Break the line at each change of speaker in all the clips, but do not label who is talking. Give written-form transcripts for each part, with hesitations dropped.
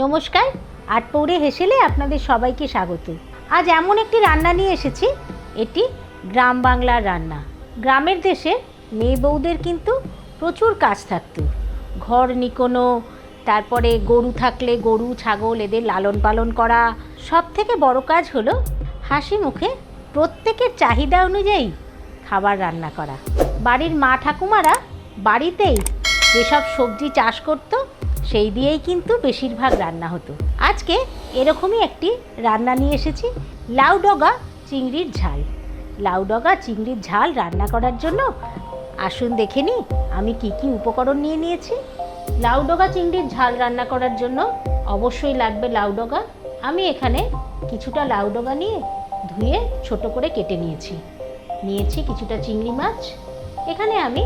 নমস্কার, আটপৌরে হেসেলে আপনাদের সবাইকে স্বাগত। আজ এমন একটি রান্না নিয়ে এসেছি, এটি গ্রাম বাংলার রান্না। গ্রামের দেশে মেয়ে বউদের কিন্তু প্রচুর কাজ থাকতো। ঘর নিকোনো, তারপরে গরু থাকলে গরু ছাগল এদের লালন পালন করা, সব থেকে বড় কাজ হলো হাসি মুখে প্রত্যেকের চাহিদা অনুযায়ী খাবার রান্না করা। বাড়ির মা ঠাকুমারা বাড়িতেই যেসব সবজি চাষ করতো সেই দিয়েই কিন্তু বেশিরভাগ রান্না হতো। আজকে এরকমই একটি রান্না নিয়ে এসেছি, লাউ ডগা চিংড়ির ঝাল। লাউ ডগা চিংড়ির ঝাল রান্না করার জন্য আসুন দেখে নিই আমি কি কি উপকরণ নিয়ে নিয়েছি। লাউ ডগা চিংড়ির ঝাল রান্না করার জন্য অবশ্যই লাগবে লাউ ডগা। আমি এখানে কিছুটা লাউ ডগা নিয়ে ধুয়ে ছোট করে কেটে নিয়েছি। কিছুটা চিংড়ি মাছ, এখানে আমি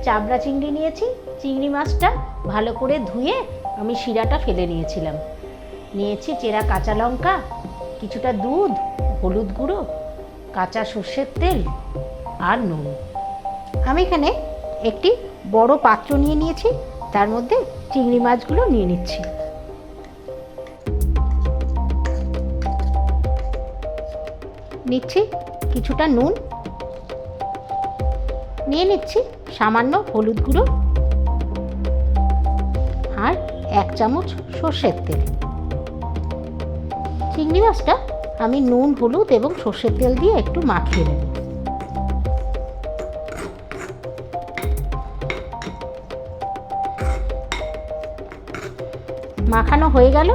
চাবড়া চিংড়ি নিয়েছি। চিংড়ি মাছটা ভালো করে ধুয়ে আমি শিরাটা ফেলে নিয়েছিলাম। নিয়েছি চেরা কাঁচা লঙ্কা, কিছুটা দুধ, হলুদ গুঁড়ো, কাঁচা সর্ষের তেল আর নুন। আমি এখানে একটি বড় পাত্র নিয়ে নিয়েছি, তার মধ্যে চিংড়ি মাছগুলো নিয়ে নিচ্ছি। নিচ্ছি কিছুটা নুন, নিয়ে নিচ্ছি সামান্য হলুদ গুঁড়ো আর 1 চামচ সর্ষের তেল। চিংড়ি মাছটা আমি নুন, হলুদ এবং সর্ষের তেল দিয়ে একটু মাখিয়ে নেব। মাখানো হয়ে গেল,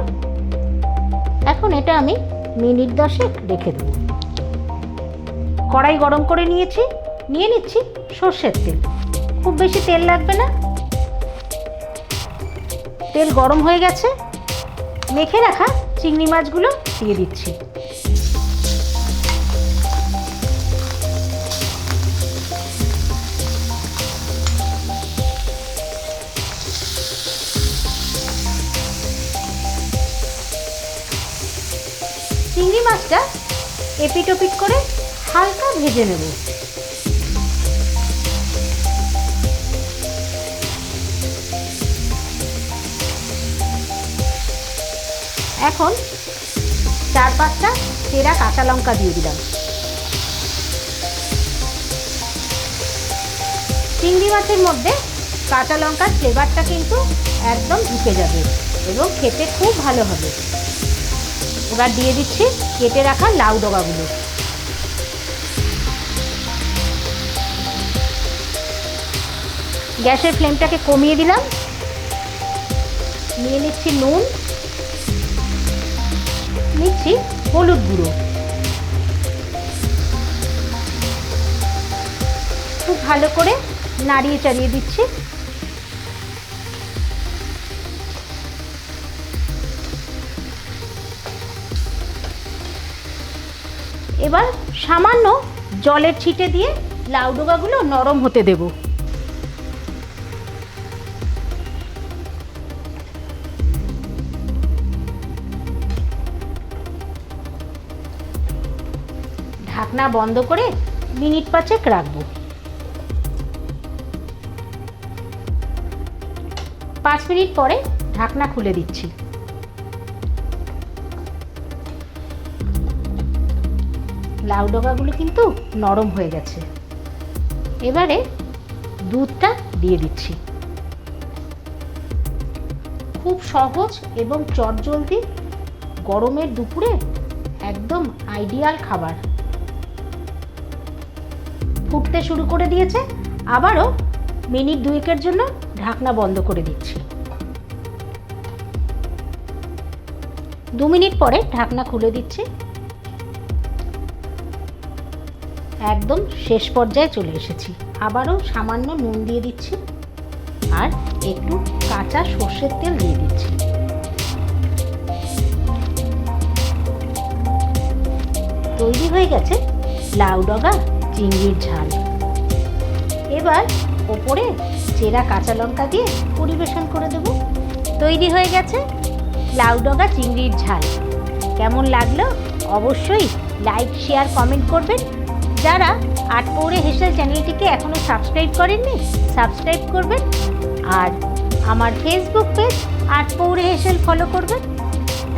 এখন এটা আমি মিনিট 10 রেখে দেব। কড়াই গরম করে নিয়েছি, নিয়ে নিচ্ছি সর্ষের তেল। খুব বেশি তেল লাগবে না। তেল গরম হয়ে গেছে, মেখে রাখা চিংড়ি মাছগুলো দিয়ে দিচ্ছি। চিংড়ি মাছটা এপিট ওপিট করে হালকা ভেজে নেব। এখন 4-5টা চেরা কাঁচা লঙ্কা দিয়ে দিলাম। চিংড়ি মাছের মধ্যে কাঁচা লঙ্কার ফ্লেভারটা কিন্তু একদম ঢুকে যাবে এবং খেতে খুব ভালো হবে। এবার দিয়ে দিচ্ছি কেটে রাখা লাউ ডগাগুলো। গ্যাসের ফ্লেমটাকে কমিয়ে দিলাম। নিয়ে নিচ্ছি নুন, নিচ্ছি হলুদ গুঁড়ো। খুব ভালো করে নাড়িয়ে চাড়িয়ে দিচ্ছি। এবার সামান্য জলের ছিটে দিয়ে লাউ ডগাগুলো নরম হতে দেব। ঢাকনা বন্ধ করে মিনিট 5 রাখবো। 5 মিনিট পরে ঢাকনা খুলে দিচ্ছি। লাউ ডগাগুলো কিন্তু নরম হয়ে গেছে। এবারে দুধটা দিয়ে দিচ্ছি। খুব সহজ এবং চটজলদি গরমের দুপুরে একদম আইডিয়াল খাবার। ফুটতে শুরু করে দিয়েছে, আবারও মিনিট 2 জন্য ঢাকনা বন্ধ করে দিচ্ছি। 2 মিনিট পরে ঢাকনা খুলে দিচ্ছি। একদম শেষ পর্যায়ে চলে এসেছি। আবারও সামান্য নুন দিয়ে দিচ্ছি আর একটু কাঁচা সর্ষের তেল দিয়ে দিচ্ছি। তৈরি হয়ে গেছে লাউ ডগা চিংড়ির ঝাল। এবার ওপরে চেরা কাঁচা লঙ্কা দিয়ে পরিবেশন করে দেব। তৈরি হয়ে গেছে লাউ ডগা চিংড়ির ঝাল। কেমন লাগলো অবশ্যই লাইক, শেয়ার, কমেন্ট করবেন। যারা আটপৌরে হেসেল চ্যানেলটিকে এখনও সাবস্ক্রাইব করেননি সাবস্ক্রাইব করবেন আর আমার ফেসবুক পেজ আটপৌরে হেসেল ফলো করবেন।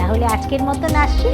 তাহলে আজকের মতন আসছি,